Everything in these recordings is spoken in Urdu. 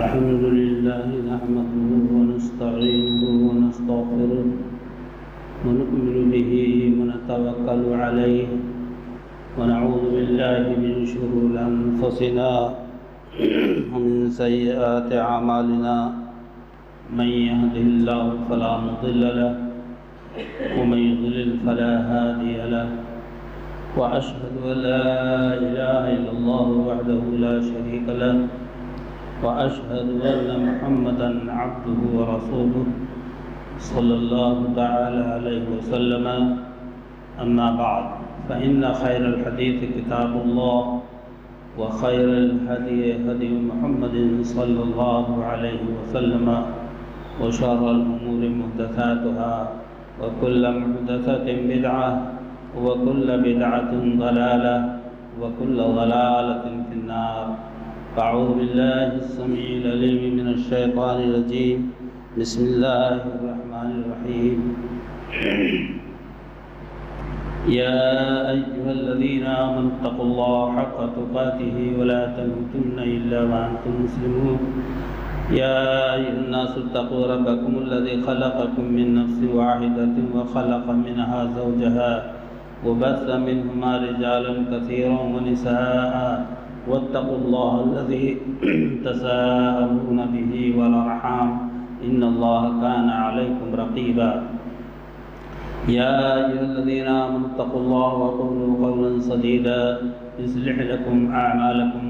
الحمد لله نحمده ونستعينه ونستغفره ونؤمن به ونتوكل عليه ونعوذ بالله من شرور أنفسنا ومن سيئات أعمالنا من يهده الله فلا مضل له ومن يضلل فلا هادي له وأشهد أن لا إله إلا الله وحده لا شريك له وأشهد أن محمدًا عبده ورسوله صلى الله تعالى عليه وسلم أما بعد فإن خير الحديث كتاب الله وخير الهدي هدي محمد صلى الله عليه وسلم وشر الأمور محدثاتها وكل محدثة بدعة وكل بدعة ضلالة وكل ضلالة في النار. أعوذ بالله السميع العليم من الشيطان الرجيم. بسم الله الرحمن الرحيم. يا أيها الذين آمنوا اتقوا الله حق تقاته ولا تموتن إلا وأنتم مسلمون. يا أيها الناس اتقوا ربكم الذي خلقكم من نفس واحدة وخلق منها زوجها وبث منهما رجالا كثيرا ونساء واتقوا الله الذي تساءلون به والأرحام إن الله كان عليكم رقيبا. يا أيها الذين آمنوا اتقوا الله وقولوا قولا سديدا يصلح لكم أعمالكم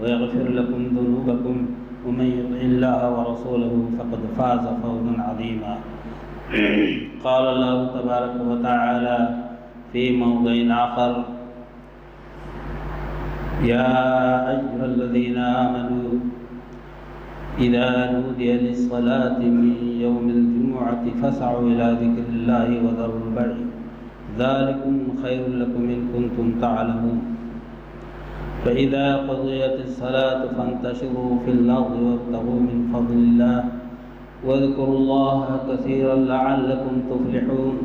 ويغفر لكم ذنوبكم ومن يطع الله ورسوله فقد فاز فوزا عظيما. قال الله تبارك وتعالى في موضع آخر: يا أيها الذين آمنوا إذا نودي للصلاة من يوم الجمعة فاسعوا إلى ذكر الله وذروا البيع ذلكم خير لكم إن كنتم تعلمون. فإذا قضيت الصلاة فانتشروا في الأرض وابتغوا من فضل الله واذكروا الله كثيرا لعلكم تفلحون.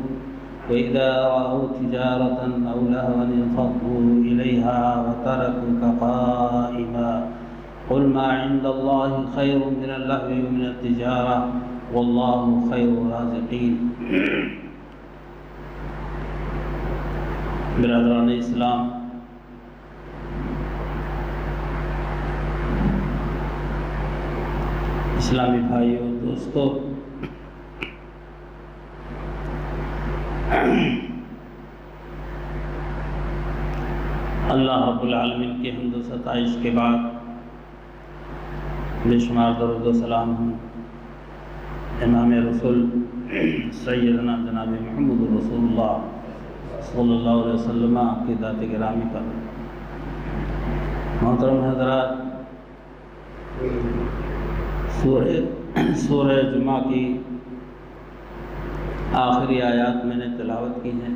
وإذا رأوا تجارة أو لهوا انفضوا إليها وتركوك قائما قل ما عند الله خير من اللهو ومن التجارة والله خير الرازقين. برادران اسلام، اسلامی بھائیوں اور دوستو، اللہ رب العالمین کی حمد و ستائش کے بعد بے شمار درود و سلام ہوں امام رسول سیدنا جناب محمد رسول اللہ صلی اللہ علیہ وسلم کی ذات گرامی پر۔ محترم حضرات، سورہ جمعہ کی آخری آیات میں نے تلاوت کی ہیں۔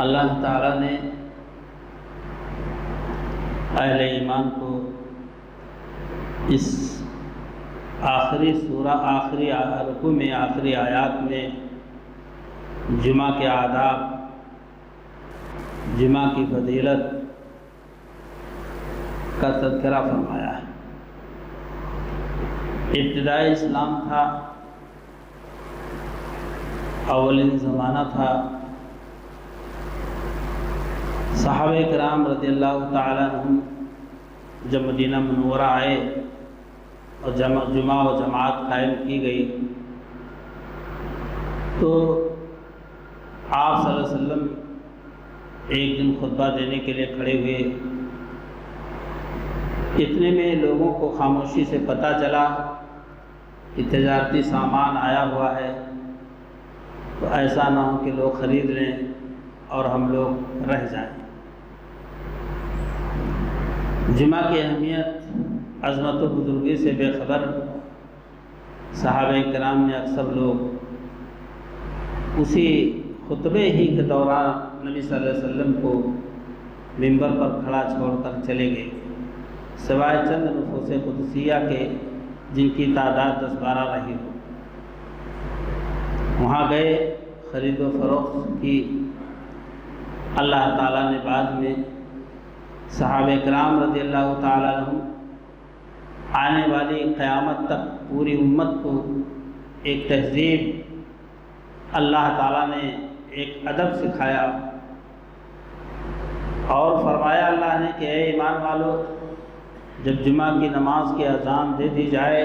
اللہ تعالیٰ نے اہل ایمان کو اس آخری سورہ، آخری رکوع میں، آخری آیات میں جمعہ کے آداب، جمعہ کی فضیلت کا تذکرہ فرمایا ہے۔ ابتدائی اسلام تھا، اولین زمانہ تھا، صحابہ کرام رضی اللہ تعالیٰ عنہم جب مدینہ منورہ آئے اور جمعہ و جماعت قائم کی گئی تو آپ صلی اللہ علیہ وسلم ایک دن خطبہ دینے کے لیے کھڑے ہوئے۔ اتنے میں لوگوں کو خاموشی سے پتہ چلا کہ تجارتی سامان آیا ہوا ہے، تو ایسا نہ ہو کہ لوگ خرید لیں اور ہم لوگ رہ جائیں۔ جمعہ کی اہمیت، عظمت و بزرگی سے بے خبر صحابہ کرام میں اکثر لوگ اسی خطبے ہی کے دوران نبی صلی اللہ علیہ وسلم کو منبر پر کھڑا چھوڑ کر چلے گئے، سوائے چند نفوس قدسیہ کے جن کی تعداد 10-12 رہی ہو۔ وہاں گئے، خرید و فروخت کی۔ اللہ تعالیٰ نے بعد میں صحابہ کرام رضی اللہ تعالیٰ عنہ آنے والی قیامت تک پوری امت کو ایک تہذیب اللہ تعالیٰ نے ایک ادب سکھایا اور فرمایا اللہ نے کہ اے ایمان والو، جب جمعہ کی نماز کی اذان دے دی جائے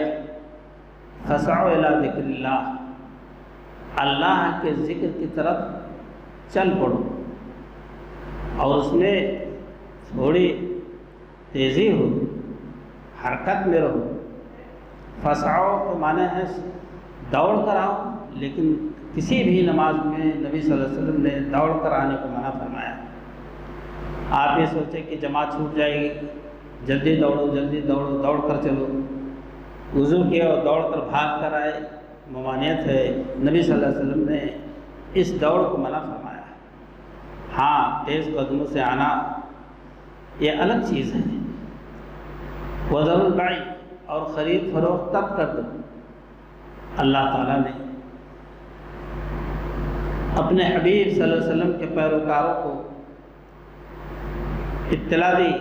فسعوا الی ذکر اللہ، اللہ کے ذکر کی طرف چل پڑو اور اس میں تھوڑی تیزی ہو، حرکت میں رہو۔ فسعوا تو معنی ہے دوڑ کر آؤ، لیکن کسی بھی نماز میں نبی صلی اللہ علیہ وسلم نے دوڑ کر آنے کو منع فرمایا۔ آپ یہ سوچیں کہ جماعت چھوٹ جائے گی، جلدی دوڑو جلدی دوڑو، دوڑ کر چلو، وضو کیا اور دوڑ کر بھاگ کر آئے، ممانعت ہے۔ نبی صلی اللہ علیہ وسلم نے اس دوڑ کو منع فرمایا۔ ہاں، تیز قدموں سے آنا یہ الگ چیز ہے۔ وذروا البیع، اور خرید فروخت تب کر دو۔ اللہ تعالیٰ نے اپنے حبیب صلی اللہ علیہ وسلم کے پیروکاروں کو اطلاع دی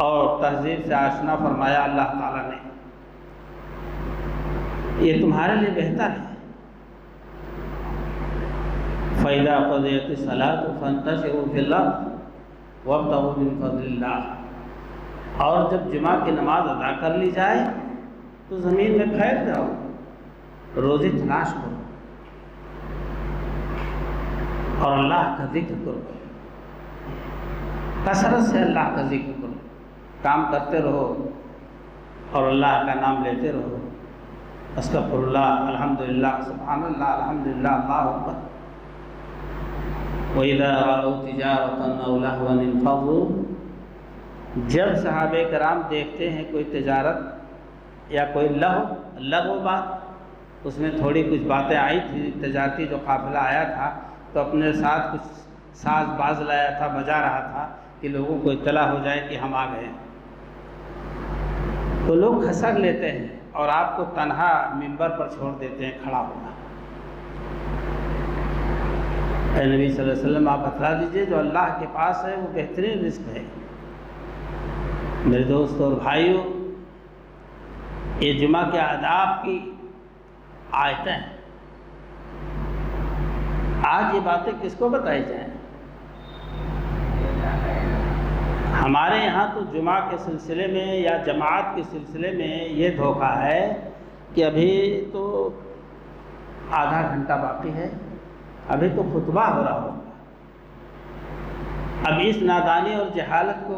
اور تہذیب سے آشنا فرمایا۔ اللہ تعالیٰ نے یہ تمہارے لیے بہتر ہے۔ فَإِذَا قُضِيَتِ الصَّلَاةُ فَانتَشِرُوا فِي الْأَرْضِ وَابْتَغُوا مِن فَضْلِ اللَّهِ، اور جب جمعہ کی نماز ادا کر لی جائے تو زمین میں پھیل جاؤ، روزی تلاش کرو اور اللہ کا ذکر کرو، کثرت سے اللہ کا ذکر کرو، کام کرتے رہو اور اللہ کا نام لیتے رہو۔ استغفر اللہ، الحمدللہ، سبحان اللہ، الحمدللہ، اللہ اکبر۔ وَإِذَا رَأَوْا تِجَارَةً أَوْ لَهْوًا انفضوا، جب صحابہ کرام دیکھتے ہیں کوئی تجارت یا کوئی لغو بات، اس میں تھوڑی کچھ باتیں آئی تھی، تجارتی جو قافلہ آیا تھا تو اپنے ساتھ کچھ ساز باز لایا تھا، بجا رہا تھا کہ لوگوں کو اطلاع ہو جائے کہ ہم آ گئے، تو لوگ کھسک لیتے ہیں اور آپ کو تنہا منبر پر چھوڑ دیتے ہیں کھڑا ہونا۔ اے نبی صلی اللہ علیہ وسلم، آپ بتلا دیجئے جو اللہ کے پاس ہے وہ بہترین رزق ہے۔ میرے دوستوں اور بھائیوں، یہ جمعہ کے آداب کی آیتیں ہیں۔ آج یہ باتیں کس کو بتائی جائیں؟ ہمارے یہاں تو جمعہ کے سلسلے میں یا جماعت کے سلسلے میں یہ دھوکہ ہے کہ ابھی تو آدھا گھنٹہ باقی ہے، ابھی تو خطبہ ہو رہا ہوگا۔ اب اس نادانی اور جہالت کو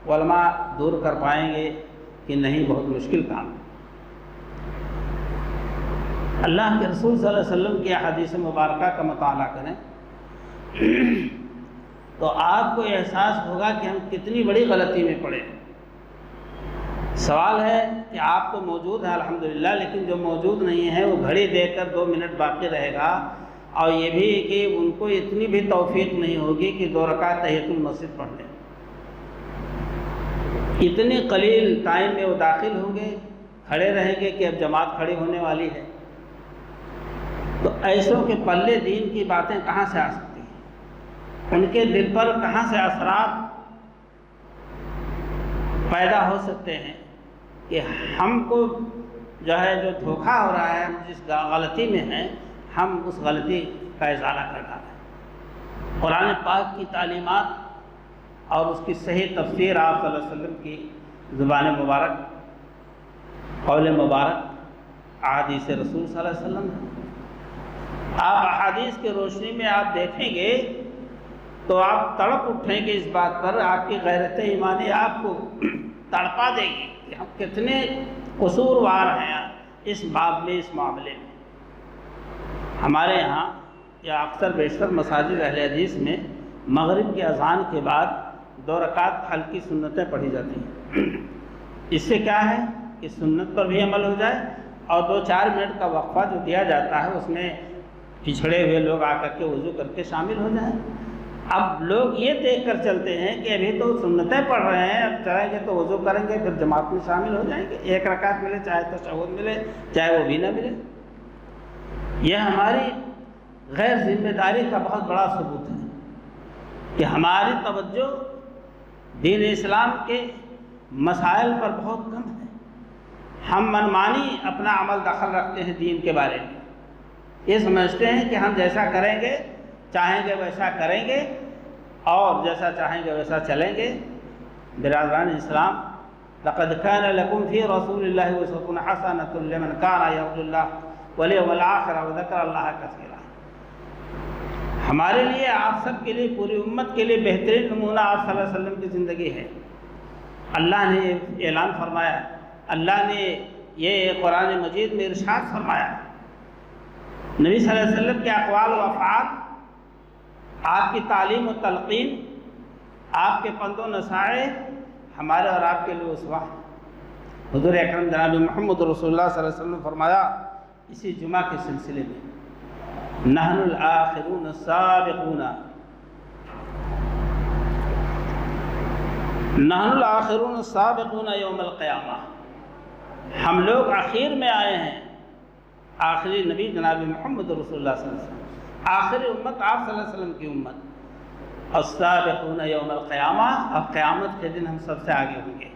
علماء دور کر پائیں گے کہ نہیں؟ بہت مشکل کام ہے۔ اللہ کے رسول صلی اللہ علیہ وسلم کی حدیث مبارکہ کا مطالعہ کریں تو آپ کو احساس ہوگا کہ ہم کتنی بڑی غلطی میں پڑے۔ سوال ہے کہ آپ تو موجود ہیں الحمدللہ، لیکن جو موجود نہیں ہے وہ گھڑی دیکھ کر 2 منٹ باقی رہے گا، اور یہ بھی کہ ان کو اتنی بھی توفیق نہیں ہوگی کہ 2 رکعت تحیۃ المسجد پڑھ لیں۔ اتنی قلیل ٹائم میں وہ داخل ہوں گے، کھڑے رہیں گے کہ اب جماعت کھڑی ہونے والی ہے۔ تو ایسوں کے پلے دین کی باتیں کہاں سے آ سکتی ہیں؟ ان کے دل پر کہاں سے اثرات پیدا ہو سکتے ہیں کہ ہم کو جو دھوکہ ہو رہا ہے، ہم جس غلطی میں ہیں ہم اس غلطی کا ازالہ کر ڈالیں۔ قرآن پاک کی تعلیمات اور اس کی صحیح تفسیر آپ صلی اللہ علیہ وسلم کی زبان مبارک، قول مبارک، احادیث رسول صلی اللہ علیہ وسلم ہے۔ آپ احادیث کی روشنی میں آپ دیکھیں گے تو آپ تڑپ اٹھیں گے اس بات پر، آپ کی غیرت ایمانی آپ کو تڑپا دے گی کہ ہم کتنے قصوروار ہیں اس باب میں، اس معاملے میں۔ ہمارے یہاں یا اکثر بیشتر مساجد اہل حدیث میں مغرب کی اذان کے بعد 2 رکعت ہلکی سنتیں پڑھی جاتی ہیں۔ اس سے کیا ہے کہ سنت پر بھی عمل ہو جائے اور 2-4 منٹ کا وقفہ جو دیا جاتا ہے اس میں پچھڑے ہوئے لوگ آ کر کے وضو کر کے شامل ہو جائیں۔ اب لوگ یہ دیکھ کر چلتے ہیں کہ ابھی تو سنتیں پڑھ رہے ہیں، اب چلیں گے تو وضو کریں گے پھر جماعت میں شامل ہو جائیں گے، 1 رکعت ملے چاہے تشہد ملے چاہے وہ بھی نہ ملے۔ یہ ہماری غیر ذمہ داری کا بہت بڑا ثبوت ہے کہ ہماری توجہ دین اسلام کے مسائل پر بہت کم ہے۔ ہم منمانی اپنا عمل دخل رکھتے ہیں دین کے بارے میں، یہ سمجھتے ہیں کہ ہم جیسا کریں گے چاہیں گے ویسا کریں گے اور جیسا چاہیں گے ویسا چلیں گے۔ برادران اسلام، لقد كان لكم في رسول الله أسوة حسنة لمن كان يرجو الله واليوم الآخر وذكر الله كثيرا۔ ہمارے لیے، آپ سب کے لیے، پوری امت کے لیے بہترین نمونہ آپ صلی اللہ علیہ وسلم کی زندگی ہے۔ اللہ نے اعلان فرمایا، اللہ نے یہ قرآن مجید میں ارشاد فرمایا، نبی صلی اللہ علیہ وسلم کے اقوال و افعال، آپ کی تعلیم و تلقین، آپ کے پند و نصائح ہمارے اور آپ کے لیے اسوہ ہے۔ حضور اکرم جناب محمد رسول اللہ صلی اللہ علیہ وسلم نے فرمایا اسی جمعہ کے سلسلے میں، نحن الآخرون السابقون، نحن الآخرون السابقون یوم القیامہ، ہم لوگ آخر میں آئے ہیں، آخری نبی جناب محمد رسول اللہ صلی اللہ علیہ وسلم، آخری امت آپ صلی اللہ علیہ وسلم کی امت، السابقون یوم القیامہ، اب قیامت کے دن ہم سب سے آگے ہوں گے،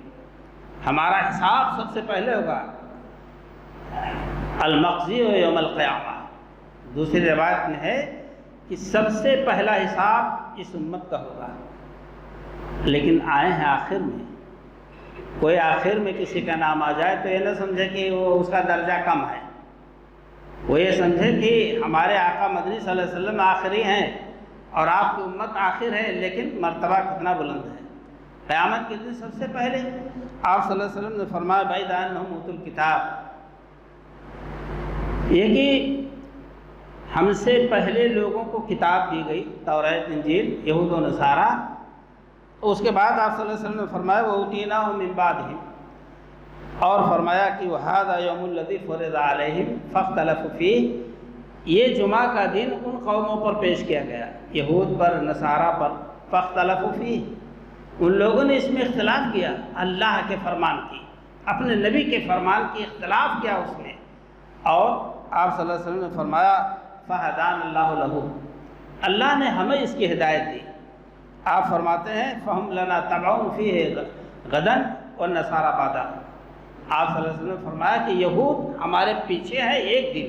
ہمارا حساب سب سے پہلے ہوگا۔ المقضی یوم القیامہ، دوسری روایت میں ہے کہ سب سے پہلا حساب اس امت کا ہوگا، لیکن آئے ہیں آخر میں۔ کوئی آخر میں کسی کا نام آ جائے تو یہ نہ سمجھے کہ وہ اس کا درجہ کم ہے، وہ یہ سمجھے کہ ہمارے آقا مدنی صلی اللہ علیہ وسلم آخری ہیں اور آپ کی امت آخر ہے، لیکن مرتبہ کتنا بلند ہے۔ قیامت کے دن سب سے پہلے آپ صلی اللہ علیہ وسلم نے فرمایا بعید عنہم اوتوا الکتاب، یہ کہ ہم سے پہلے لوگوں کو کتاب دی گئی، توریت انجیل، یہود و نصارہ۔ اس کے بعد آپ صلی اللہ علیہ وسلم نے فرمایا وَأُوتِينَاهُ مِن بَعْدِهِمْ، اور فرمایا کہ وَهَذَا يَوْمُ الَّذِي فُرِضَ عَلَيْهِمْ فَاخْتَلَفُوا فِيهِ، یہ جمعہ کا دن ان قوموں پر پیش کیا گیا، یہود پر، نصارہ پر، فَاخْتَلَفُوا فِيهِ، ان لوگوں نے اس میں اختلاف کیا، اللہ کے فرمان کی، اپنے نبی کے فرمان کی اختلاف کیا اس میں، اور آپ صلی اللہ علیہ وسلم نے فرمایا فَهَدَانَ اللَّهُ لَهُ، اللہ نے ہمیں اس کی ہدایت دی۔ آپ فرماتے ہیں فَهُمْ لَنَا تَبْعٌ فِيهِ غَدًا وَالنَّصَارَىٰ بَعْدَهُ، آپ صلی اللہ علیہ وسلم نے فرمایا کہ یہود ہمارے پیچھے ہے ایک دن،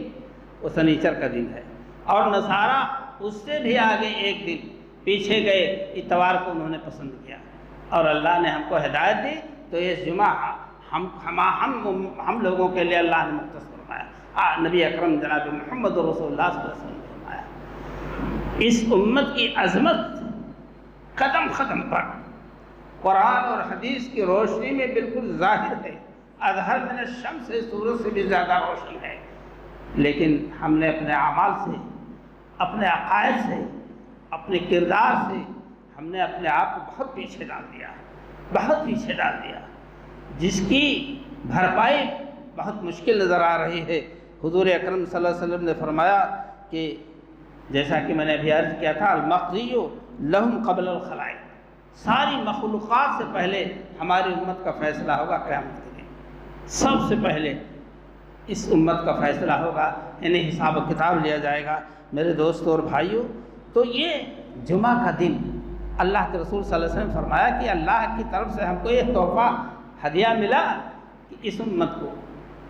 وہ سنیچر کا دن ہے، اور نصارہ اس سے بھی آگے ایک دن پیچھے گئے، اتوار کو انہوں نے پسند کیا، اور اللہ نے ہم کو ہدایت دی، تو یہ جمعہ ہم لوگوں کے لیے اللہ نے مختص فرمایا۔ نبی اکرم جناب محمد رسول اللہ صلی اللہ علیہ وسلم نے فرمایا اس امت کی عظمت قدم قدم پر قرآن اور حدیث کی روشنی میں بالکل ظاہر ہے، اظہر من الشمس، سورج سے بھی زیادہ روشن ہے، لیکن ہم نے اپنے اعمال سے، اپنے عقائد سے، اپنے کردار سے ہم نے اپنے آپ کو بہت پیچھے ڈال دیا، بہت پیچھے ڈال دیا، جس کی بھرپائی بہت مشکل نظر آ رہی ہے۔ حضور اکرم صلی اللہ علیہ وسلم نے فرمایا کہ جیسا کہ میں نے ابھی عرض کیا تھا، المقضی لہم قبل الخلائق، ساری مخلوقات سے پہلے ہماری امت کا فیصلہ ہوگا قیامت کے دن، سب سے پہلے اس امت کا فیصلہ ہوگا، انہیں حساب و کتاب لیا جائے گا۔ میرے دوستوں اور بھائیوں، تو یہ جمعہ کا دن اللہ کے رسول صلی اللہ علیہ وسلم نے فرمایا کہ اللہ کی طرف سے ہم کو یہ تحفہ ہدیہ ملا کہ اس امت کو،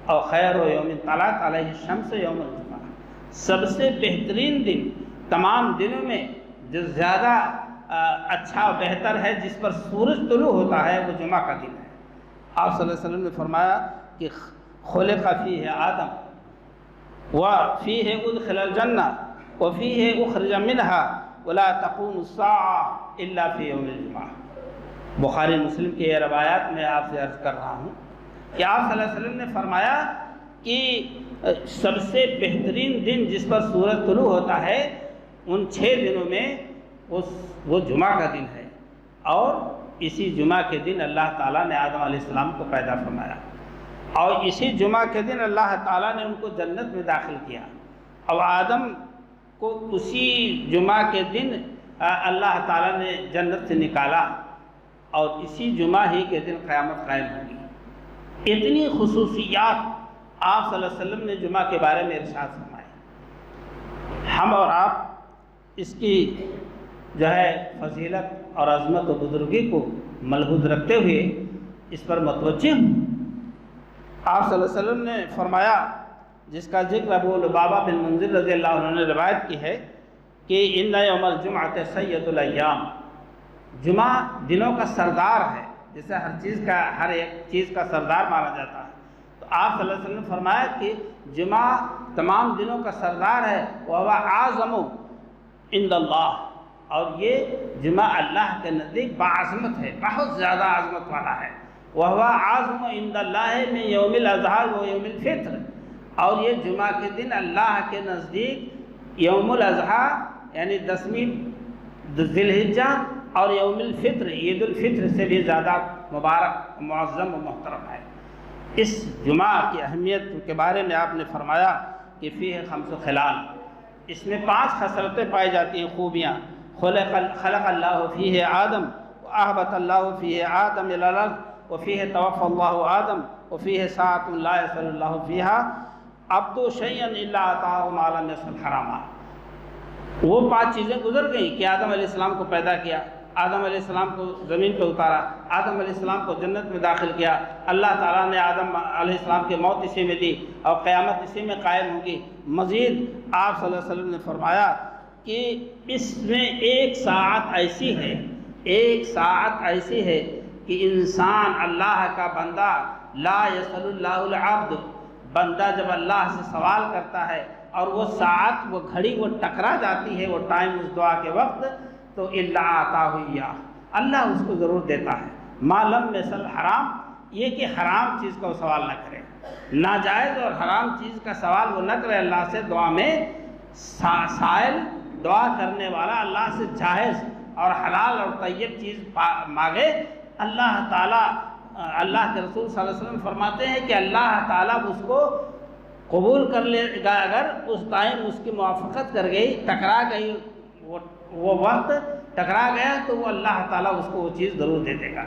اور خیر و یوم طلعت علیہ الشمس یوم الجمعہ، سب سے بہترین دن تمام دنوں میں جو زیادہ اچھا و بہتر ہے، جس پر سورج طلوع ہوتا ہے، وہ جمعہ کا دن ہے۔ آپ صلی اللہ علیہ وسلم نے فرمایا کہ خلق فیہ آدم وفیہ ادخل الجنہ وفیہ اخرج منہا ولا تقوم الساعہ الا فی یوم الجمعہ۔ بخاری مسلم کے یہ روایات میں آپ سے عرض کر رہا ہوں کہ آپ صلی اللہ علیہ وسلم نے فرمایا کہ سب سے بہترین دن جس پر سورج طلوع ہوتا ہے ان 6 دنوں میں وہ جمعہ کا دن ہے، اور اسی جمعہ کے دن اللہ تعالیٰ نے آدم علیہ السلام کو پیدا فرمایا، اور اسی جمعہ کے دن اللہ تعالیٰ نے ان کو جنت میں داخل کیا، اور آدم کو اسی جمعہ کے دن اللہ تعالیٰ نے جنت سے نکالا، اور اسی جمعہ ہی کے دن قیامت قائم ہوگی۔ اتنی خصوصیات آپ صلی اللہ علیہ وسلم نے جمعہ کے بارے میں ارشاد فرمائے، ہم اور آپ اس کی جو ہے فضیلت اور عظمت و بزرگی کو ملحوظ رکھتے ہوئے اس پر متوجہ ہوں۔ آپ صلی اللہ علیہ وسلم نے فرمایا، جس کا ذکر ابو لبابہ بن منذر رضی اللہ عنہ نے روایت کی ہے کہ ان یوم الجمعۃ سید الایام، جمعہ دنوں کا سردار ہے، جسے ہر ایک چیز کا سردار مانا جاتا ہے۔ تو آپ صلی اللہ علیہ وسلم نے فرمایا کہ جمعہ تمام دنوں کا سردار ہے، وَهُوَ أَعْظَمُ عِندَ اللَّهِ، اور یہ جمعہ اللہ کے نزدیک باعظمت ہے، بہت زیادہ عظمت والا ہے۔ وَهُوَ أَعْظَمُ عِندَ اللَّهِ مِنْ يَوْمِ الْأَضْحَىٰ وَيَوْمِ الْفِطْرِ، اور یہ جمعہ کے دن اللہ کے نزدیک یوم الاضحیٰ یعنی 10ویں ذی الحجہ اور یوم الفطر عید الفطر سے بھی زیادہ مبارک، معظم و محترم ہے۔ اس جمعہ کی اہمیت کے بارے میں آپ نے فرمایا کہ فیہ 5 خلال، اس میں 5 خصلتیں پائی جاتی ہیں، خوبیاں۔ خلق اللہ فیہ آدم وأهبط اللہ فیہ آدم إلی الأرض وفیہ توفى اللہ آدم وفیہ ساعة لا يسأل اللہ فیہا عبد شیئا إلا أعطاه ما لم يسأل حراما۔ وہ 5 چیزیں گزر گئیں کہ آدم علیہ السلام کو پیدا کیا، آدم علیہ السلام کو زمین پہ اتارا، آدم علیہ السلام کو جنت میں داخل کیا، اللہ تعالیٰ نے آدم علیہ السلام کی موت اسی میں دی اور قیامت اسی میں قائم ہوگی۔ مزید آپ صلی اللہ علیہ وسلم نے فرمایا کہ اس میں 1 ساعت ایسی ہے، 1 ساعت ایسی ہے کہ انسان اللہ کا بندہ لا یسأل اللہ العبد، بندہ جب اللہ سے سوال کرتا ہے اور وہ ساعت، وہ گھڑی، وہ ٹکرا جاتی ہے، وہ ٹائم اس دعا کے وقت، تو الا آتاہ ایاہ، اللہ اس کو ضرور دیتا ہے۔ ما لم یسأل حرام، یہ کہ حرام چیز کا وہ سوال نہ کرے، ناجائز اور حرام چیز کا سوال وہ نہ کرے اللہ سے۔ دعا میں سائل، دعا کرنے والا اللہ سے جائز اور حلال اور طیب چیز مانگے، اللہ تعالیٰ، اللہ کے رسول صلی اللہ علیہ وسلم فرماتے ہیں کہ اللہ تعالیٰ اس کو قبول کر لے گا اگر اس ٹائم اس کی موافقت کر گئی، ٹکرا گئی، وہ وقت ٹکرا گیا تو وہ اللہ تعالیٰ اس کو وہ چیز ضرور دے دے گا۔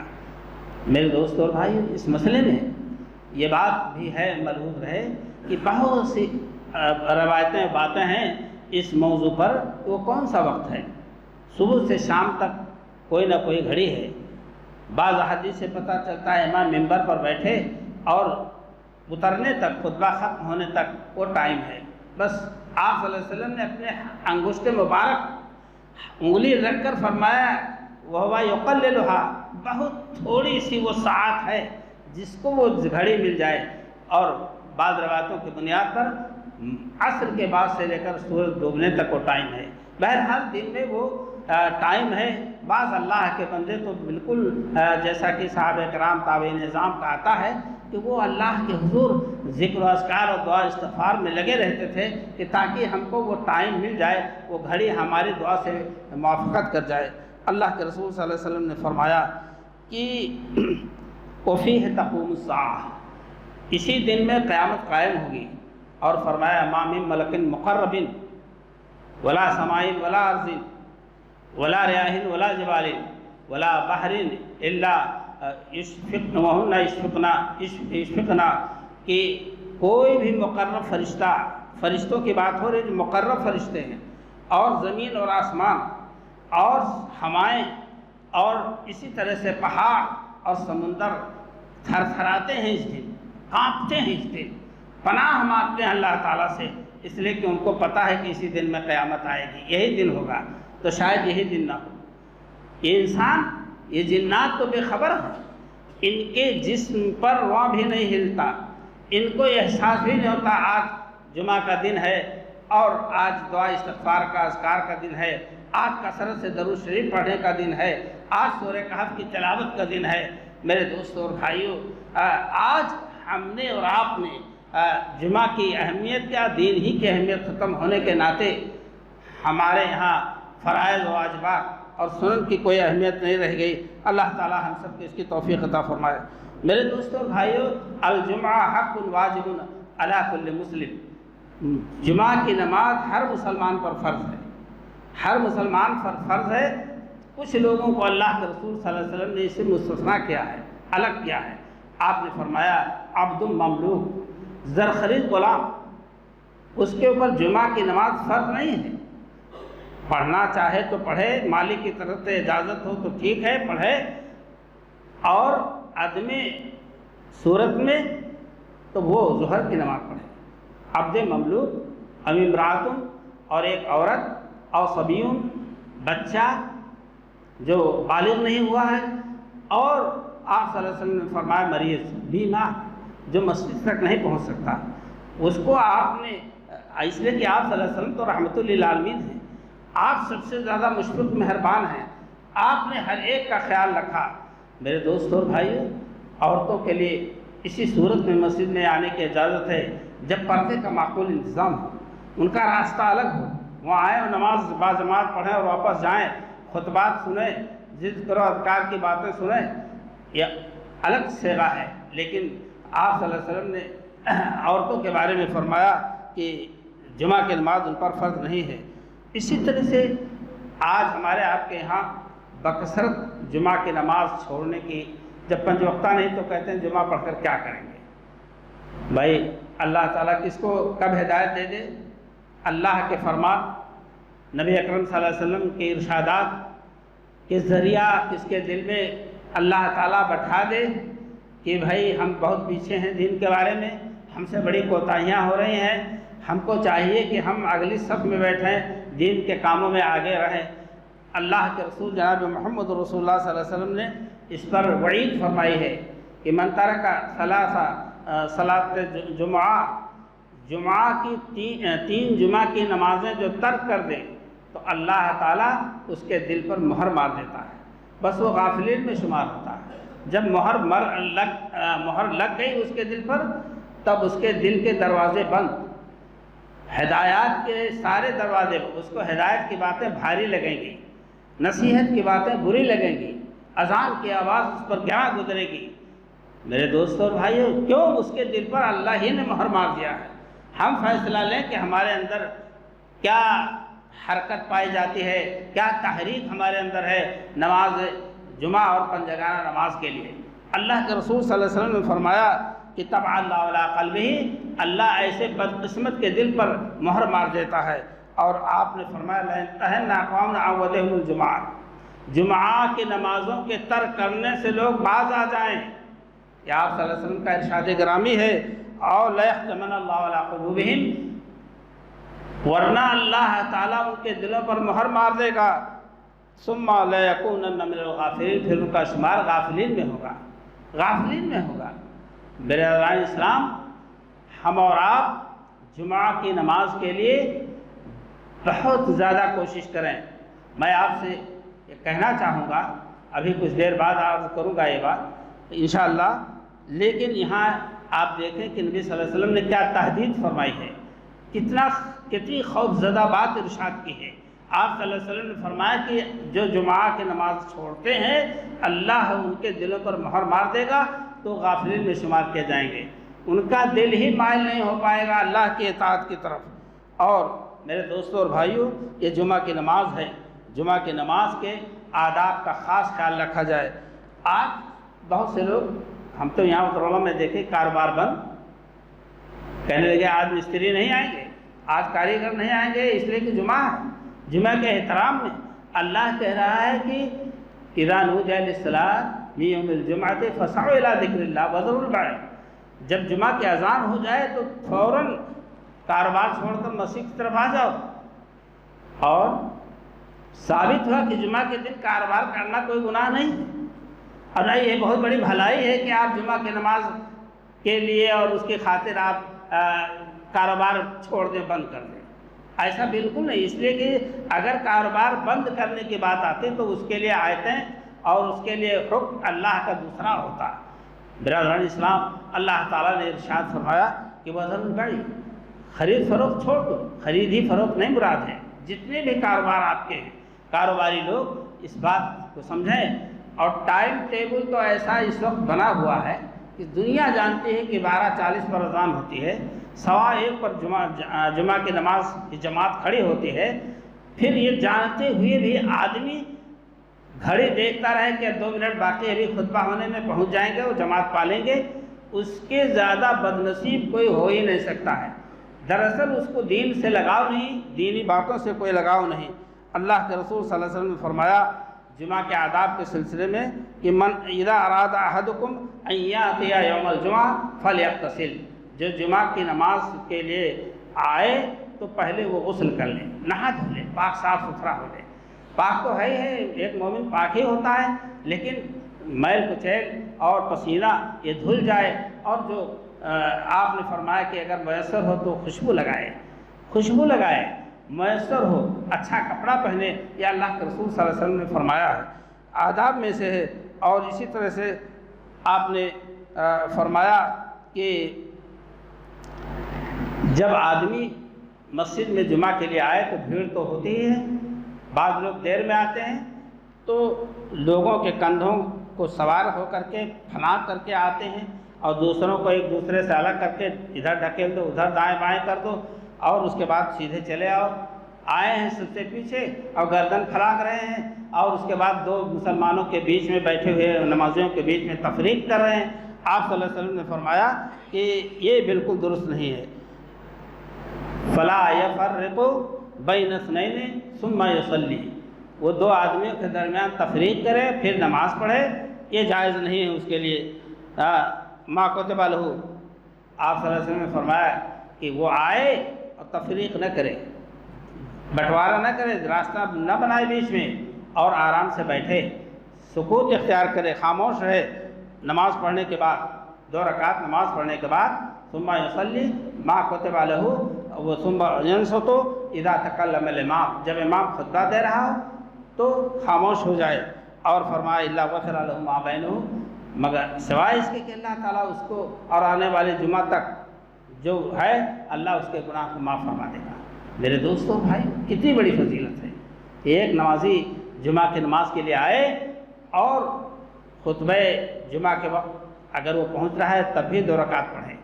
میرے دوست اور بھائی، اس مسئلے میں یہ بات بھی ہے، ملحوظ رہے کہ بہت سی روایتیں، باتیں ہیں اس موضوع پر۔ وہ کون سا وقت ہے؟ صبح سے شام تک کوئی نہ کوئی گھڑی ہے۔ بعض احادیث سے پتہ چلتا ہے امام ممبر پر بیٹھے اور اترنے تک، خطبہ ختم ہونے تک وہ ٹائم ہے۔ بس آپ صلی اللہ علیہ وسلم نے اپنے انگشت مبارک انگلی رکھ کر فرمایا وَهُوَ يُقَلِّلُهَا، بہت تھوڑی سی وہ ساعت ہے جس کو وہ گھڑی مل جائے۔ اور بعض روایتوں کی بنیاد پر عصر کے بعد سے لے کر سورج ڈوبنے تک وہ ٹائم ہے۔ بہرحال دن میں وہ ٹائم ہے۔ بعض اللہ کے بندے تو بالکل جیسا کہ صحابہ کرام تابعین نظام کا آتا ہے کہ وہ اللہ کے حضور ذکر و اذکار اور دعا استغفار میں لگے رہتے تھے کہ تاکہ ہم کو وہ ٹائم مل جائے، وہ گھڑی ہماری دعا سے موافقت کر جائے۔ اللہ کے رسول صلی اللہ علیہ وسلم نے فرمایا کہ وَفِيهِ تَقُومُ السَّاعَةُ، اسی دن میں قیامت قائم ہوگی۔ اور فرمایا مَا مِن مَلَكٍ مُقَرَّبٍ وَلَا سَمَاءٍ وَلَا أَرْضٍ وَلَا رِيَاحٍ وَلَا جِبَالٍ وَلَا بَحْرٍ إِلَّا یشفقن وہن یشفقنا، کہ کوئی بھی مقرب فرشتہ، فرشتوں کی بات ہو رہی جو مقرب فرشتے ہیں، اور زمین اور آسمان اور ہوائیں اور اسی طرح سے پہاڑ اور سمندر تھر تھراتے ہیں اس دن، کانپتے ہیں اس دن، پناہ مانگتے ہیں اللہ تعالیٰ سے، اس لیے کہ ان کو پتہ ہے کہ اسی دن میں قیامت آئے گی، یہی دن ہوگا، تو شاید یہی دن نہ ہو۔ یہ انسان، یہ جنات تو بے خبر ہیں، ان کے جسم پر رواں بھی نہیں ہلتا، ان کو احساس بھی نہیں ہوتا آج جمعہ کا دن ہے اور آج دعا استغفار کا، اذکار کا دن ہے، آج کثرت سے درود شریف پڑھنے کا دن ہے، آج سورہ کہف کی تلاوت کا دن ہے۔ میرے دوستوں اور بھائیوں، آج ہم نے اور آپ نے جمعہ کی اہمیت کیا، دین ہی کی اہمیت ختم ہونے کے ناطے ہمارے یہاں فرائض و واجبات اور سنن کی کوئی اہمیت نہیں رہ گئی۔ اللہ تعالی ہم سب کو اس کی توفیق عطا فرمائے۔ میرے دوستوں اور بھائیوں، الجمعہ حق واجب علی کل مسلم، جمعہ کی نماز ہر مسلمان پر فرض ہے، ہر مسلمان پر فرض ہے۔ کچھ لوگوں کو اللہ کے رسول صلی اللہ علیہ وسلم نے اس سے مستثنا کیا ہے، الگ کیا ہے۔ آپ نے فرمایا عبد مملوک، زرخرید غلام، اس کے اوپر جمعہ کی نماز فرض نہیں ہے، پڑھنا چاہے تو پڑھے، مالک کی طرف سے اجازت ہو تو ٹھیک ہے پڑھے، اور عدم صورت میں تو وہ ظہر کی نماز پڑھے۔ عبد مملوک او امراتن، اور ایک عورت، او صبیون بچہ جو بالغ نہیں ہوا ہے، اور آپ صلی اللہ علیہ وسلم نے فرمایا مریض بیمار جو مسجد تک نہیں پہنچ سکتا، اس کو آپ نے، اس لیے کہ آپ صلی اللہ علیہ وسلم تو رحمت للعالمین ہیں، آپ سب سے زیادہ مشفق مہربان ہیں، آپ نے ہر ایک کا خیال رکھا۔ میرے دوستوں اور بھائیوں، عورتوں کے لیے اسی صورت میں مسجد میں آنے کی اجازت ہے جب پردے کا معقول انتظام ہو، ان کا راستہ الگ ہو، وہ آئیں اور نماز باجماعت پڑھیں اور واپس جائیں، خطبات سنیں، ذکر و اذکار کی باتیں سنیں، یہ الگ صیغہ ہے۔ لیکن آپ صلی اللہ علیہ وسلم نے عورتوں کے بارے میں فرمایا کہ جمعہ کی نماز ان پر فرض نہیں ہے۔ اسی طرح سے آج ہمارے آپ کے یہاں بکثرت جمعہ کی نماز چھوڑنے کی، جب 5 وقتہ نہیں تو کہتے ہیں جمعہ پڑھ کر کیا کریں گے۔ بھائی اللہ تعالیٰ کس کو کب ہدایت دے دے، اللہ کے فرمان، نبی اکرم صلی اللہ علیہ وسلم کے ارشادات کے ذریعہ کس کے دل میں اللہ تعالیٰ بٹھا دے کہ بھائی ہم بہت پیچھے ہیں دین کے بارے میں، ہم سے بڑی کوتاہیاں ہو رہی ہیں، ہم کو چاہیے کہ ہم اگلی صف میں بیٹھیں، دین کے کاموں میں آگے رہیں۔ اللہ کے رسول جناب محمد رسول اللہ صلی اللہ علیہ وسلم نے اس پر وعید فرمائی ہے کہ من ترک صلاۃ جمعہ کی تین جمعہ کی نمازیں جو ترک کر دے تو اللہ تعالیٰ اس کے دل پر مہر مار دیتا ہے، بس وہ غافلین میں شمار ہوتا ہے۔ جب مہر لگ گئی اس کے دل پر، تب اس کے دل کے دروازے بند، ہدایات کے سارے دروازے، اس کو ہدایت کی باتیں بھاری لگیں گی، نصیحت کی باتیں بری لگیں گی، اذان کی آواز اس پر گراں گزرے گی۔ میرے دوستوں اور بھائیوں، کیوں اس کے دل پر اللہ ہی نے مہر مار دیا ہے۔ ہم فیصلہ لیں کہ ہمارے اندر کیا حرکت پائی جاتی ہے، کیا تحریک ہمارے اندر ہے نماز جمعہ اور پنجگانہ نماز کے لیے۔ اللہ کے رسول صلی اللہ علیہ وسلم نے فرمایا کہ طبع اللہ علی قلبہ، اللہ ایسے بدقسمت کے دل پر مہر مار دیتا ہے۔ اور آپ نے فرمایا لَإِنْ أَقْوَامٌ عَوَّدَهُمُ الْجُمَعَةَ، جمعہ کی نمازوں کے ترک کرنے سے لوگ باز آ جائیں، یہ آپ صلی اللہ علیہ وسلم کا ارشاد گرامی ہے۔ اور لَيَخْتِمَنَ اللَّهُ عَلَىٰ قُلُوبِهِمْ، ورنہ اللہ تعالیٰ ان کے دلوں پر مہر مار دے گا۔ ثُمَّ لَيَكُونَنَّ مِنَ الْغَافِلِينَ، پھر ان کا شمار غافلین میں ہوگا، غافلین میں ہوگا۔ برادران اسلام، ہم اور آپ جمعہ کی نماز کے لیے بہت زیادہ کوشش کریں۔ میں آپ سے یہ کہنا چاہوں گا، ابھی کچھ دیر بعد عرض کروں گا یہ بات انشاءاللہ، لیکن یہاں آپ دیکھیں کہ نبی صلی اللہ علیہ وسلم نے کیا تحدید فرمائی ہے، کتنی خوف زدہ بات ارشاد کی ہے۔ آپ صلی اللہ علیہ وسلم نے فرمایا کہ جو جمعہ کی نماز چھوڑتے ہیں اللہ ان کے دلوں پر مہر مار دے گا تو غافلین میں شمار کیے جائیں گے، ان کا دل ہی مائل نہیں ہو پائے گا اللہ کی اطاعت کی طرف۔ اور میرے دوستوں اور بھائیوں، یہ جمعہ کی نماز ہے، جمعہ کی نماز کے آداب کا خاص خیال رکھا جائے۔ آج بہت سے لوگ، ہم تو یہاں اترولہ میں دیکھیں کاروبار بند، کہنے لگے آج مستری نہیں آئیں گے، آج کاریگر نہیں آئیں گے، اس لیے کہ جمعہ ہے۔ جمعہ کے احترام میں اللہ کہہ رہا ہے کہ اذا نودی للصلاۃ من یوم الجمعۃ فاسعوا الی ذکر اللہ وذروا البیع، جب جمعہ کی اذان ہو جائے تو فوراً کاروبار چھوڑ کر مسجد کی طرف آ جاؤ۔ اور ثابت ہوا کہ جمعہ کے دن کاروبار کرنا کوئی گناہ نہیں، اور نہ یہ بہت بڑی بھلائی ہے کہ آپ جمعہ کی نماز کے لیے اور اس کی خاطر آپ کاروبار چھوڑ دیں، بند کر دیں، ایسا بالکل نہیں۔ اس لیے کہ اگر کاروبار بند کرنے کی بات آتی تو اس کے لیے آیتیں اور اس کے لیے حکم اللہ کا دوسرا ہوتا۔ برادران اسلام، اللہ تعالیٰ نے ارشاد فرمایا کہ وذروا البیع، خرید فروخت چھوڑ دو، خرید ہی فروخت نہیں مراد ہے، جتنے بھی کاروبار آپ کے ہیں، کاروباری لوگ اس بات کو سمجھیں۔ اور ٹائم ٹیبل تو ایسا اس وقت بنا ہوا ہے کہ دنیا جانتی ہے کہ 12:40 پر اذان ہوتی ہے، 1:15 پر جمعہ کی نماز کی جماعت کھڑی ہوتی ہے، پھر یہ جانتے ہوئے بھی آدمی گھڑی دیکھتا رہے کہ 2 منٹ باقی، ابھی خطبہ ہونے میں پہنچ جائیں گے، وہ جماعت پالیں گے، اس کے زیادہ بدنصیب کوئی ہو ہی نہیں سکتا ہے۔ دراصل اس کو دین سے لگاؤ نہیں، دینی باتوں سے کوئی لگاؤ نہیں۔ اللہ کے رسول صلی اللہ علیہ وسلم نے فرمایا جمعہ کے آداب کے سلسلے میں کہ من اذا اراد احدکم ان یاتی یوم الجمعہ فلیغتسل، جو جمعہ کی نماز کے لیے آئے تو پہلے وہ غسل کر لے، نہا دھو لے، پاک صاف ستھرا ہو لے۔ پاک تو ہے ہی ہے، ایک مومن پاک ہی ہوتا ہے، لیکن میل کچیل اور پسینہ یہ دھل جائے، اور جو آپ نے فرمایا کہ اگر میسر ہو تو خوشبو لگائے، میسر ہو اچھا کپڑا پہنے، یہ اللہ کے رسول صلی اللہ علیہ وسلم نے فرمایا ہے، آداب میں سے ہے۔ اور اسی طرح سے آپ نے فرمایا کہ جب آدمی مسجد میں جمعہ کے لیے آئے تو بھیڑ تو ہوتی ہی ہے، بعض لوگ دیر میں آتے ہیں تو لوگوں کے کندھوں کو سوار ہو کر کے پھلانگ کر کے آتے ہیں، اور دوسروں کو ایک دوسرے سے الگ کر کے ادھر ڈھکیل دو، ادھر دائیں بائیں کر دو، اور اس کے بعد سیدھے چلے آؤ۔ آئے ہیں سب سے پیچھے اور گردن پھلانگ رہے ہیں، اور اس کے بعد دو مسلمانوں کے بیچ میں بیٹھے ہوئے نمازیوں کے بیچ میں تفریق کر رہے ہیں۔ آپ صلی اللہ علیہ وسلم نے فرمایا کہ یہ بالکل درست نہیں ہے۔ فلا یفرق بین اثنین ثم یصلی، وہ دو آدمیوں کے درمیان تفریق کرے پھر نماز پڑھے، یہ جائز نہیں ہے اس کے لیے۔ ما کتب لہ، آپ صلی اللہ علیہ وسلم نے فرمایا کہ وہ آئے اور تفریق نہ کرے، بٹوارا نہ کرے، راستہ نہ بنائے بیچ میں، اور آرام سے بیٹھے، سکوت اختیار کرے، خاموش رہے نماز پڑھنے کے بعد، 2 رکعت نماز پڑھنے کے بعد۔ ثم یصلی ما کتب لہ و ثم ینصت اذا تکلم الامام، جب امام خطبہ دے رہا ہو تو خاموش ہو جائے، اور فرمایا الا غفر لہ ما بینہ، مگر سوائے اس کے کہ اللہ تعالیٰ اس کو اور آنے والے جمعہ تک جو ہے اللہ اس کے گناہ کو معاف فرما دے گا۔ میرے دوستو بھائی، کتنی بڑی فضیلت ہے کہ ایک نمازی جمعہ کی نماز کے لیے آئے اور خطبہ جمعہ کے وقت اگر وہ پہنچ رہا ہے تب بھی 2 رکعت پڑھے،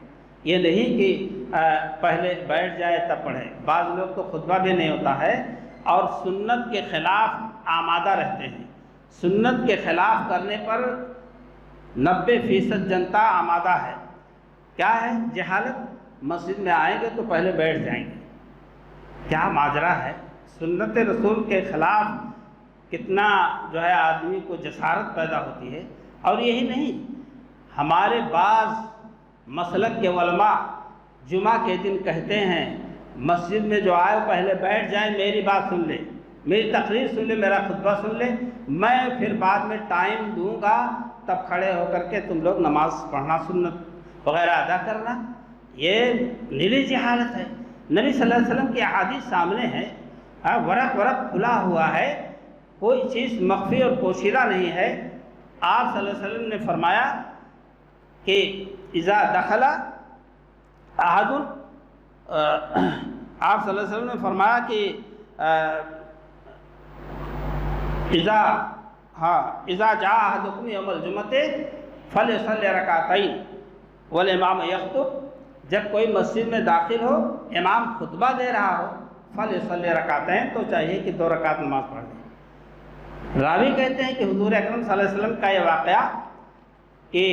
یہ نہیں کہ پہلے بیٹھ جائے تب پڑھے۔ بعض لوگ تو خطبہ بھی نہیں ہوتا ہے اور سنت کے خلاف آمادہ رہتے ہیں، سنت کے خلاف کرنے پر 90% جنتا آمادہ ہے۔ کیا ہے؟ جہالت۔ مسجد میں آئیں گے تو پہلے بیٹھ جائیں گے، کیا ماجرا ہے؟ سنت رسول کے خلاف کتنا جو ہے آدمی کو جسارت پیدا ہوتی ہے۔ اور یہی نہیں، ہمارے بعض مسلک کے علماء جمعہ کے دن کہتے ہیں مسجد میں جو آئے پہلے بیٹھ جائیں، میری بات سن لے، میری تقریر سن لے، میرا خطبہ سن لے، میں پھر بعد میں ٹائم دوں گا تب کھڑے ہو کر کے تم لوگ نماز پڑھنا، سنت وغیرہ ادا کرنا۔ یہ نیلی جہالت ہے۔ نبی صلی اللہ علیہ وسلم کی احادیث سامنے ہے، ورق کھلا ہوا ہے، کوئی چیز مخفی اور پوشیدہ نہیں ہے۔ آپ صلی اللہ علیہ وسلم نے فرمایا کہ اذا دخل احد، آپ صلی اللہ علیہ وسلم نے فرمایا کہ اذا جاء احدکم یوم الجمعۃ فلیصلی رکعتین والامام یخطب، جب کوئی مسجد میں داخل ہو، امام خطبہ دے رہا ہو، فلیصلی رکعتین، تو چاہیے کہ 2 رکعت نماز پڑھ لیں۔ راوی کہتے ہیں کہ حضور اکرم صلی اللہ علیہ وسلم کا یہ واقعہ کہ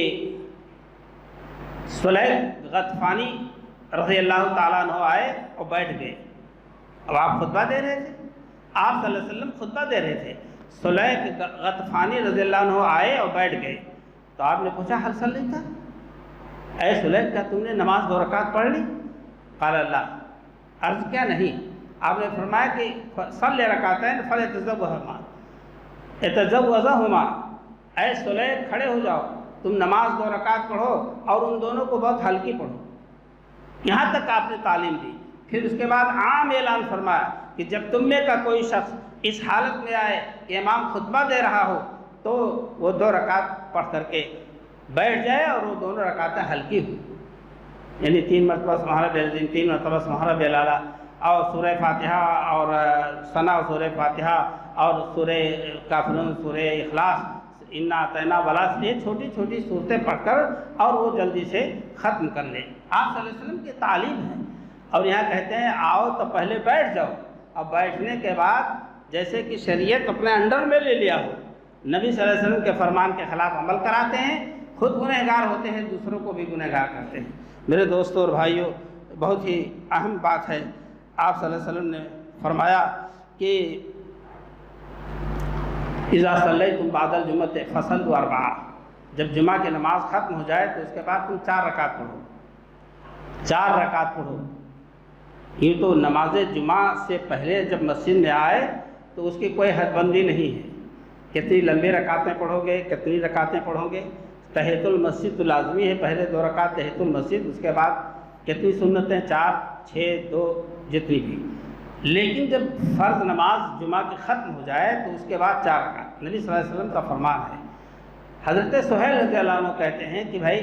سلیق غطفانی رضی اللہ تعالیٰ عنہ آئے اور بیٹھ گئے۔ اب آپ خطبہ دے رہے تھے، آپ صلی اللہ علیہ وسلم خطبہ دے رہے تھے، سلیق غطفانی رضی اللہ عنہ آئے اور بیٹھ گئے، تو آپ نے پوچھا حل صلی تھا، اے سلیق کیا تم نے نماز 2 رکعت پڑھ لی؟ قال اللہ، عرض کیا نہیں؟ آپ نے فرمایا کہ صلی رکعتین اتزوزہما، اے سلیق کھڑے ہو جاؤ، تم نماز 2 رکعت پڑھو اور ان دونوں کو بہت ہلکی پڑھو۔ یہاں تک آپ نے تعلیم دی۔ پھر اس کے بعد عام اعلان فرمایا کہ جب تم میں کا کوئی شخص اس حالت میں آئے کہ امام خطبہ دے رہا ہو تو وہ 2 رکعت پڑھ کر کے بیٹھ جائے اور وہ دونوں رکعتیں ہلکی ہو، یعنی 3 مرتبہ سبحان ربی العظیم، 3 مرتبہ سبحان ربی الاعلیٰ، اور سورہ فاتحہ اور ثنا سورہ فاتحہ اور سورہ کافرون، سورہ اخلاص، انا اعطینا ولا، یہ چھوٹی چھوٹی صورتیں پڑھ کر اور وہ جلدی سے ختم کر لیں۔ آپ صلی اللہ علیہ وسلم کی تعلیم ہے۔ اور یہاں کہتے ہیں آؤ تو پہلے بیٹھ جاؤ، اور بیٹھنے کے بعد جیسے کہ شریعت اپنے انڈر میں لے لیا ہو، نبی صلی اللہ علیہ وسلم کے فرمان کے خلاف عمل کراتے ہیں، خود گنہگار ہوتے ہیں، دوسروں کو بھی گنہگار کرتے ہیں۔ میرے دوستوں اور بھائیوں، بہت ہی اہم بات ہے۔ آپ صلی اللہ علیہ وسلم نے فرمایا کہ اذا صلیتم بعد الجمعۃ فصلوا اربعہ، جب جمعہ کی نماز ختم ہو جائے تو اس کے بعد تم 4 رکعت پڑھو، 4 رکعت پڑھو۔ یہ تو نماز جمعہ سے پہلے جب مسجد میں آئے تو اس کی کوئی حد بندی نہیں ہے، کتنی لمبی رکعتیں پڑھو گے، کتنی رکعتیں پڑھو گے۔ تحیۃ المسجد تو لازمی ہے، پہلے 2 رکعت تحیۃ المسجد، اس کے بعد کتنی سنتیں، 4 6 2 جتنی بھی۔ لیکن جب فرض نماز جمعہ کی ختم ہو جائے تو اس کے بعد 4 رکعت، نبی صلی اللہ علیہ وسلم کا فرمان ہے۔ حضرت سہیل رضی اللہ عنہ کہتے ہیں کہ بھائی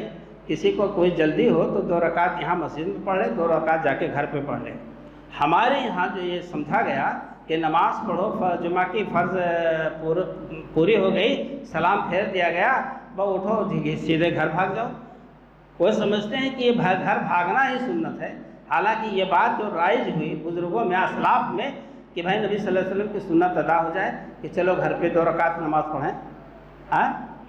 کسی کو کوئی جلدی ہو تو 2 رکعت یہاں مسجد میں پڑھ لے، 2 رکعت جا کے گھر پہ پڑھ لے۔ ہمارے یہاں جو یہ سمجھا گیا کہ نماز پڑھو، جمعہ کی فرض پوری ہو گئی، سلام پھیر دیا گیا، وہ اٹھو سیدھے گھر بھاگ جاؤ۔ وہ سمجھتے ہیں کہ یہ گھر بھاگنا ہی سنت ہے، حالانکہ یہ بات جو رائج ہوئی بزرگوں میں، اسلاف میں، کہ بھائی نبی صلی اللہ علیہ وسلم کی سنت ادا ہو جائے کہ چلو گھر پہ 2 رکعت نماز پڑھیں۔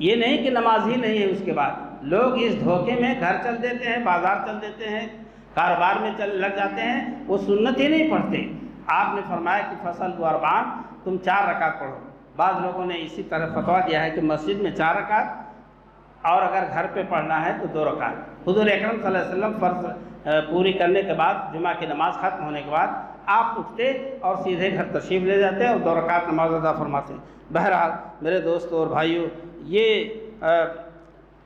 یہ نہیں کہ نماز ہی نہیں ہے اس کے بعد، لوگ اس دھوکے میں گھر چل دیتے ہیں، بازار چل دیتے ہیں، کاروبار میں لگ جاتے ہیں، وہ سنت ہی نہیں پڑھتے۔ آپ نے فرمایا کہ فصلوا اربعا، تم 4 رکعت پڑھو۔ بعض لوگوں نے اسی طرح فتویٰ دیا ہے کہ مسجد میں 4 رکعت اور اگر گھر پہ پڑھنا ہے تو 2 رکعت۔ حضور اکرم صلی اللہ علیہ وسلم فرض پوری کرنے کے بعد، جمعہ کی نماز ختم ہونے کے بعد آپ اٹھتے اور سیدھے گھر تشریف لے جاتے اور 2 رکعت نماز ادا فرماتے۔ بہرحال میرے دوستوں اور بھائیوں، یہ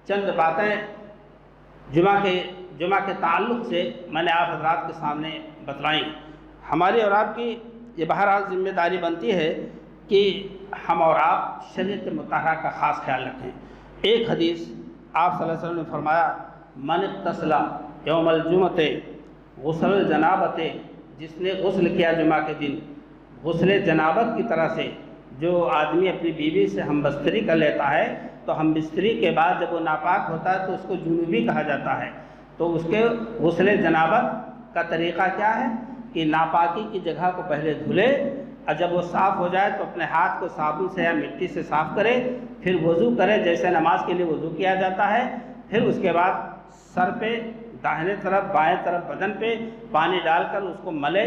چند باتیں جمعہ کے تعلق سے میں نے آپ حضرات کے سامنے بتلائیں۔ ہماری اور آپ کی یہ بہرحال ذمہ داری بنتی ہے کہ ہم اور آپ شریعت مطہرہ کا خاص خیال رکھیں۔ ایک حدیث آپ صلی اللہ علیہ وسلم نے فرمایا، من اغتسل یوم الجمعۃ غسل الجنابۃ، جس نے غسل کیا جمعہ کے دن غسل جنابت کی طرح سے، جو آدمی اپنی بیوی سے ہم بستری کر لیتا ہے تو ہم بستری کے بعد جب وہ ناپاک ہوتا ہے تو اس کو جنوبی کہا جاتا ہے۔ تو اس کے غسل جنابت کا طریقہ کیا ہے کہ ناپاکی کی جگہ کو پہلے دھلے، اور جب وہ صاف ہو جائے تو اپنے ہاتھ کو صابن سے یا مٹی سے صاف کرے، پھر وضو کرے جیسے نماز کے لیے وضو کیا جاتا ہے، پھر اس کے بعد سر پہ داہنے طرف بائیں طرف بدن پہ پانی ڈال کر اس کو ملے،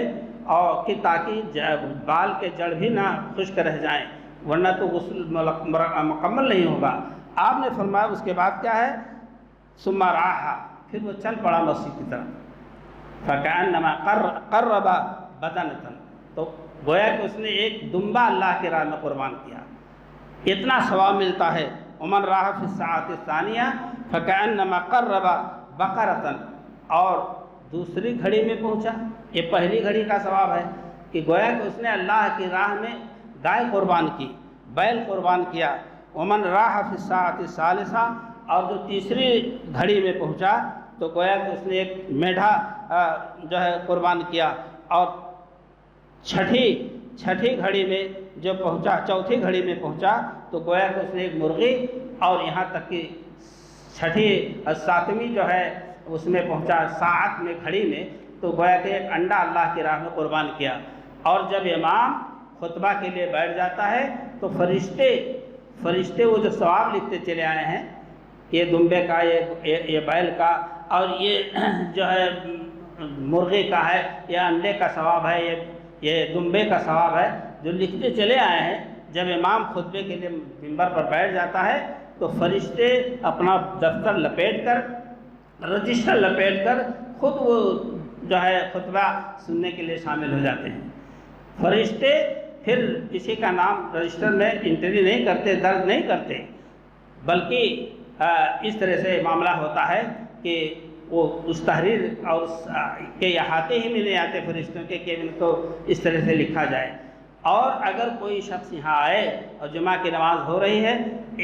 اور کہ تاکہ بال کے جڑ بھی نہ خشک رہ جائیں، ورنہ تو غسل مکمل نہیں ہوگا۔ آپ نے فرمایا اس کے بعد کیا ہے، ثم راح، پھر وہ چل پڑا مسجد کی طرف، فکأنما قرب بدنۃ، تو گویا کہ اس نے ایک دمبا اللہ کی راہ میں قربان کیا، اتنا ثواب ملتا ہے۔ ومن راح فی الساعۃ الثانیہ فکأنما قرب بقرۃ، اور دوسری گھڑی میں پہنچا، یہ پہلی گھڑی کا ثواب ہے کہ گویا کہ اس نے اللہ کی راہ میں گائے قربان کی، بیل قربان کیا۔ ومن راح فی الساعۃ الثالثہ، اور جو تیسری گھڑی میں پہنچا تو گویا کہ اس نے ایک میڈھا جو ہے قربان کیا، اور چھٹی گھڑی میں جو پہنچا، چوتھی گھڑی میں پہنچا تو گویا کہ اس نے ایک مرغی، اور یہاں تک کہ ساتویں جو ہے اس میں پہنچا، ساعت میں گھڑی میں، تو گویا کہ ایک انڈا اللہ کی راہ میں قربان کیا۔ اور جب امام خطبہ کے لیے بیٹھ جاتا ہے تو فرشتے وہ جو ثواب لکھتے چلے آئے ہیں، یہ دمبے کا، یہ بیل کا، اور یہ جو ہے مرغی کا ہے، یہ انڈے کا ثواب ہے، یہ دمبے کا ثواب ہے، جو لکھتے چلے آئے ہیں۔ جب امام خطبے کے لیے ممبر پر بیٹھ جاتا ہے تو فرشتے اپنا دفتر لپیٹ کر، رجسٹر لپیٹ کر خود وہ جو ہے خطبہ سننے کے لیے شامل ہو جاتے ہیں۔ فرشتے پھر کسی کا نام رجسٹر میں انٹری نہیں کرتے، درج نہیں کرتے، بلکہ اس طرح سے معاملہ ہوتا ہے کہ وہ اس تحریر اور اس کے احاطے ہی میں نہیں آتے فرشتوں کے کہ ان کو اس طرح سے لکھا جائے۔ اور اگر کوئی شخص یہاں آئے اور جمعہ کی نماز ہو رہی ہے،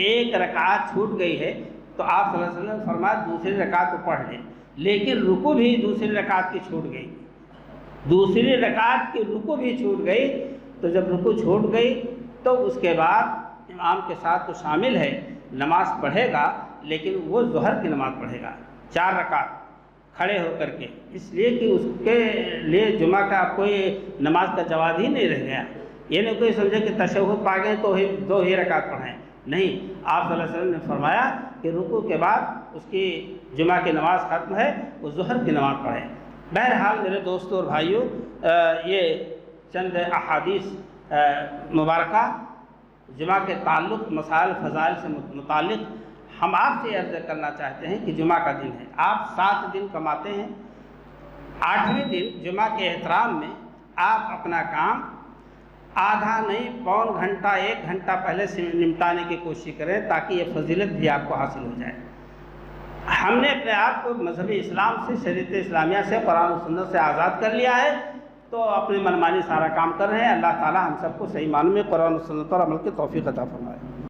1 رکعت چھوٹ گئی ہے، تو آپ صلی اللہ علیہ وسلم فرمایا دوسری رکعت کو پڑھ لیں، لیکن رکوع بھی دوسری رکعت کی چھوٹ گئی، دوسری رکعت کی رکوع بھی چھوٹ گئی، تو جب رکوع چھوٹ گئی تو اس کے بعد امام کے ساتھ تو شامل ہے، نماز پڑھے گا، لیکن وہ ظہر کی نماز پڑھے گا 4 رکعت کھڑے ہو کر کے، اس لیے کہ اس کے لیے جمعہ کا کوئی نماز کا جواز ہی نہیں رہ گیا۔ یہ نہیں کوئی سمجھے کہ تشہد پا گئے تو 2 ہی رکعت پڑھیں، نہیں، آپ صلی اللہ علیہ وسلم نے فرمایا کہ رکوع کے بعد اس کی جمعہ کی نماز ختم ہے، وہ ظہر کی نماز پڑھیں۔ بہرحال میرے دوستوں اور بھائیوں، یہ چند احادیث مبارکہ جمعہ کے تعلق مسائل فضائل سے متعلق ہم آپ سے عرض کرنا چاہتے ہیں کہ جمعہ کا دن ہے، آپ 7 دن کماتے ہیں، 8ویں دن جمعہ کے احترام میں آپ اپنا کام آدھا نہیں پون گھنٹہ 1 گھنٹہ پہلے سے نمٹانے کی کوشش کریں تاکہ یہ فضیلت بھی آپ کو حاصل ہو جائے۔ ہم نے اپنے آپ کو مذہبی اسلام سے، شریعت اسلامیہ سے، قرآن و سنت سے آزاد کر لیا ہے، تو اپنی منمانی سارا کام کر رہے ہیں۔ اللہ تعالی ہم سب کو صحیح معنی میں قرآن و سنت پر عمل کی توفیق عطا فرمائے۔